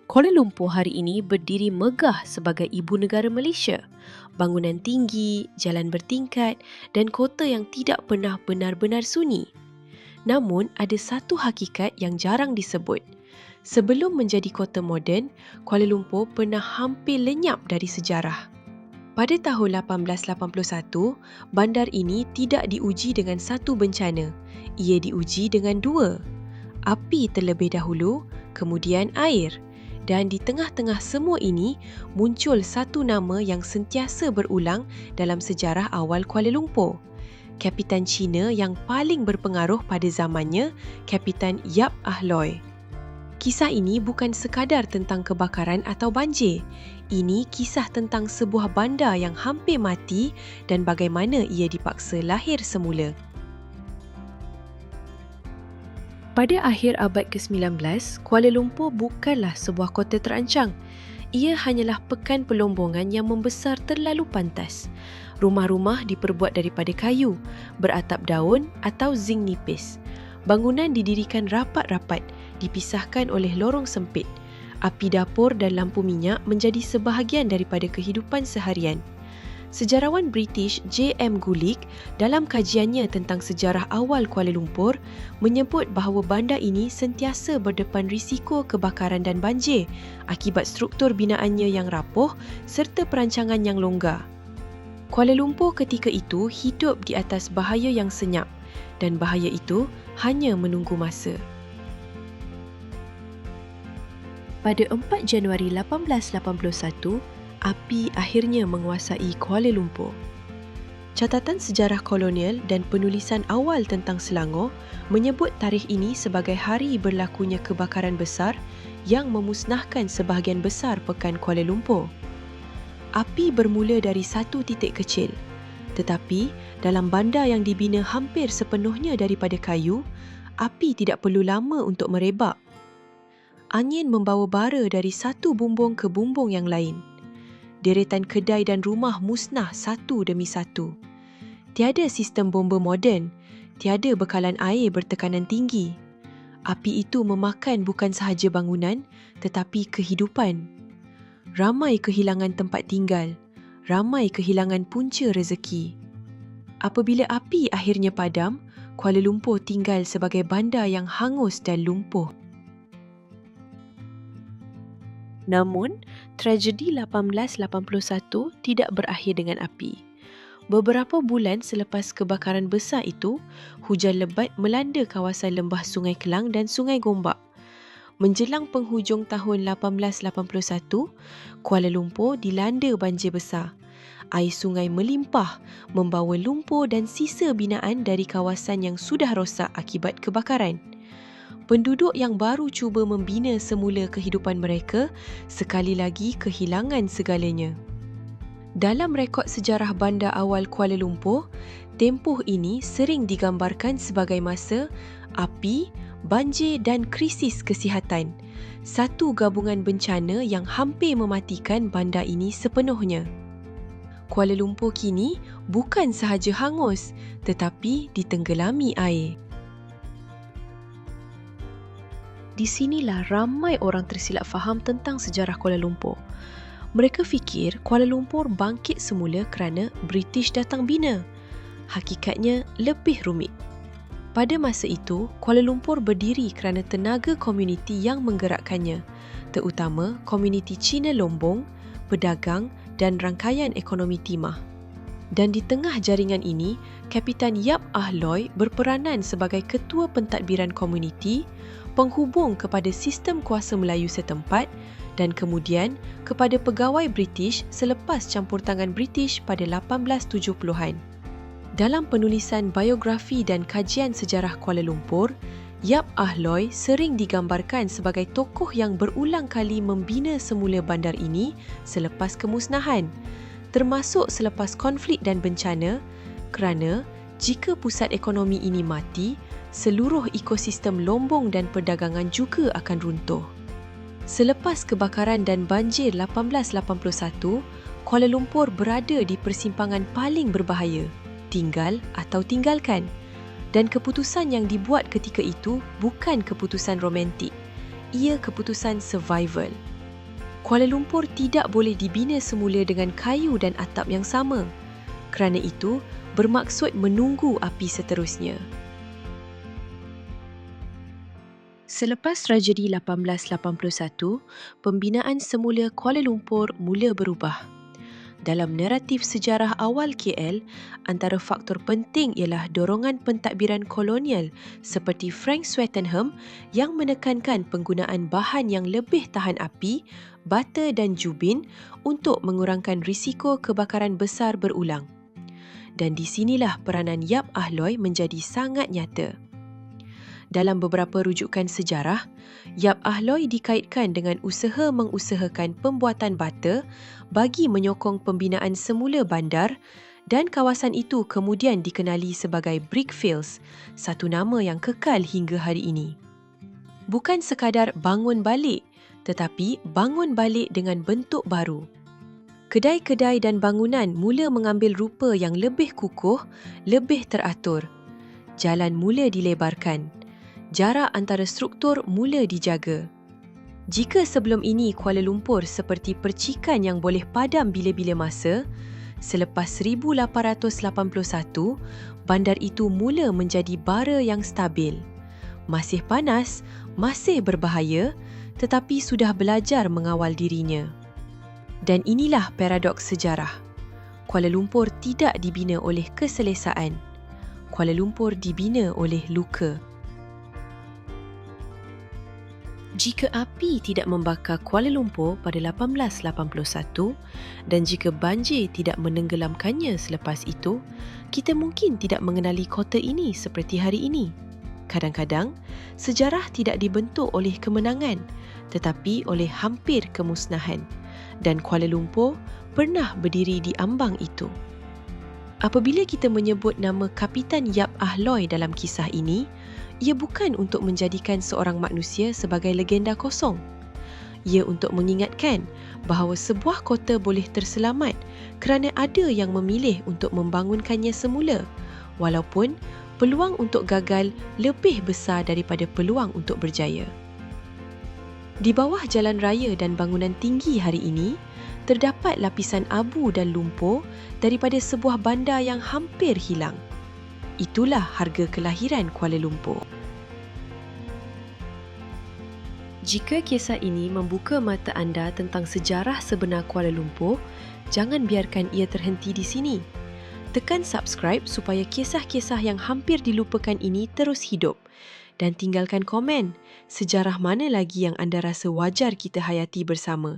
Kuala Lumpur hari ini berdiri megah sebagai ibu negara Malaysia. Bangunan tinggi, jalan bertingkat dan kota yang tidak pernah benar-benar sunyi. Namun, ada satu hakikat yang jarang disebut. Sebelum menjadi kota moden, Kuala Lumpur pernah hampir lenyap dari sejarah. Pada tahun 1881, bandar ini tidak diuji dengan satu bencana. Ia diuji dengan dua. Api terlebih dahulu, kemudian air. Dan di tengah-tengah semua ini, muncul satu nama yang sentiasa berulang dalam sejarah awal Kuala Lumpur. Kapitan Cina yang paling berpengaruh pada zamannya, Kapitan Yap Ah Loy. Kisah ini bukan sekadar tentang kebakaran atau banjir. Ini kisah tentang sebuah bandar yang hampir mati dan bagaimana ia dipaksa lahir semula. Pada akhir abad ke-19, Kuala Lumpur bukanlah sebuah kota terancang. Ia hanyalah pekan pelombongan yang membesar terlalu pantas. Rumah-rumah diperbuat daripada kayu, beratap daun atau zinc nipis. Bangunan didirikan rapat-rapat, dipisahkan oleh lorong sempit. Api dapur dan lampu minyak menjadi sebahagian daripada kehidupan seharian. Sejarawan British J.M. Gulick dalam kajiannya tentang sejarah awal Kuala Lumpur menyebut bahawa bandar ini sentiasa berdepan risiko kebakaran dan banjir akibat struktur binaannya yang rapuh serta perancangan yang longgar. Kuala Lumpur ketika itu hidup di atas bahaya yang senyap dan bahaya itu hanya menunggu masa. Pada 4 Januari 1881, api akhirnya menguasai Kuala Lumpur. Catatan sejarah kolonial dan penulisan awal tentang Selangor menyebut tarikh ini sebagai hari berlakunya kebakaran besar yang memusnahkan sebahagian besar pekan Kuala Lumpur. Api bermula dari satu titik kecil, tetapi dalam bandar yang dibina hampir sepenuhnya daripada kayu, api tidak perlu lama untuk merebak. Angin membawa bara dari satu bumbung ke bumbung yang lain. Deretan kedai dan rumah musnah satu demi satu. Tiada sistem bomba moden, tiada bekalan air bertekanan tinggi. Api itu memakan bukan sahaja bangunan, tetapi kehidupan. Ramai kehilangan tempat tinggal, ramai kehilangan punca rezeki. Apabila api akhirnya padam, Kuala Lumpur tinggal sebagai bandar yang hangus dan lumpuh. Namun, tragedi 1881 tidak berakhir dengan api. Beberapa bulan selepas kebakaran besar itu, hujan lebat melanda kawasan lembah Sungai Kelang dan Sungai Gombak. Menjelang penghujung tahun 1881, Kuala Lumpur dilanda banjir besar. Air sungai melimpah, membawa lumpur dan sisa binaan dari kawasan yang sudah rosak akibat kebakaran. Penduduk yang baru cuba membina semula kehidupan mereka, sekali lagi kehilangan segalanya. Dalam rekod sejarah bandar awal Kuala Lumpur, tempoh ini sering digambarkan sebagai masa api, banjir dan krisis kesihatan. Satu gabungan bencana yang hampir mematikan bandar ini sepenuhnya. Kuala Lumpur kini bukan sahaja hangus, tetapi ditenggelami air. Di sinilah ramai orang tersilap faham tentang sejarah Kuala Lumpur. Mereka fikir Kuala Lumpur bangkit semula kerana British datang bina. Hakikatnya lebih rumit. Pada masa itu, Kuala Lumpur berdiri kerana tenaga komuniti yang menggerakkannya, terutama komuniti Cina Lombong, pedagang dan rangkaian ekonomi timah. Dan di tengah jaringan ini, Kapitan Yap Ah Loy berperanan sebagai ketua pentadbiran komuniti, penghubung kepada sistem kuasa Melayu setempat dan kemudian kepada pegawai British selepas campur tangan British pada 1870-an. Dalam penulisan biografi dan kajian sejarah Kuala Lumpur, Yap Ah Loy sering digambarkan sebagai tokoh yang berulang kali membina semula bandar ini selepas kemusnahan, termasuk selepas konflik dan bencana, kerana jika pusat ekonomi ini mati, seluruh ekosistem lombong dan perdagangan juga akan runtuh. Selepas kebakaran dan banjir 1881, Kuala Lumpur berada di persimpangan paling berbahaya, tinggal atau tinggalkan. Dan keputusan yang dibuat ketika itu bukan keputusan romantik. Ia keputusan survival. Kuala Lumpur tidak boleh dibina semula dengan kayu dan atap yang sama. Kerana itu, bermaksud menunggu api seterusnya. Selepas tragedi 1881, pembinaan semula Kuala Lumpur mula berubah. Dalam naratif sejarah awal KL, antara faktor penting ialah dorongan pentadbiran kolonial seperti Frank Swettenham yang menekankan penggunaan bahan yang lebih tahan api, bata dan jubin untuk mengurangkan risiko kebakaran besar berulang. Dan di sinilah peranan Yap Ahloi menjadi sangat nyata. Dalam beberapa rujukan sejarah, Yap Ahloi dikaitkan dengan usaha mengusahakan pembuatan bata bagi menyokong pembinaan semula bandar dan kawasan itu kemudian dikenali sebagai Brickfields, satu nama yang kekal hingga hari ini. Bukan sekadar bangun balik, tetapi bangun balik dengan bentuk baru. Kedai-kedai dan bangunan mula mengambil rupa yang lebih kukuh, lebih teratur. Jalan mula dilebarkan. Jarak antara struktur mula dijaga. Jika sebelum ini Kuala Lumpur seperti percikan yang boleh padam bila-bila masa, selepas 1881, bandar itu mula menjadi bara yang stabil. Masih panas, masih berbahaya, tetapi sudah belajar mengawal dirinya. Dan inilah paradoks sejarah. Kuala Lumpur tidak dibina oleh keselesaan. Kuala Lumpur dibina oleh luka. Jika api tidak membakar Kuala Lumpur pada 1881 dan jika banjir tidak menenggelamkannya selepas itu, kita mungkin tidak mengenali kota ini seperti hari ini. Kadang-kadang, sejarah tidak dibentuk oleh kemenangan tetapi oleh hampir kemusnahan dan Kuala Lumpur pernah berdiri di ambang itu. Apabila kita menyebut nama Kapitan Yap Ahloi dalam kisah ini, ia bukan untuk menjadikan seorang manusia sebagai legenda kosong. Ia untuk mengingatkan bahawa sebuah kota boleh terselamat kerana ada yang memilih untuk membangunkannya semula, walaupun peluang untuk gagal lebih besar daripada peluang untuk berjaya. Di bawah jalan raya dan bangunan tinggi hari ini, terdapat lapisan abu dan lumpur daripada sebuah bandar yang hampir hilang. Itulah harga kelahiran Kuala Lumpur. Jika kisah ini membuka mata anda tentang sejarah sebenar Kuala Lumpur, jangan biarkan ia terhenti di sini. Tekan subscribe supaya kisah-kisah yang hampir dilupakan ini terus hidup. Dan tinggalkan komen, sejarah mana lagi yang anda rasa wajar kita hayati bersama.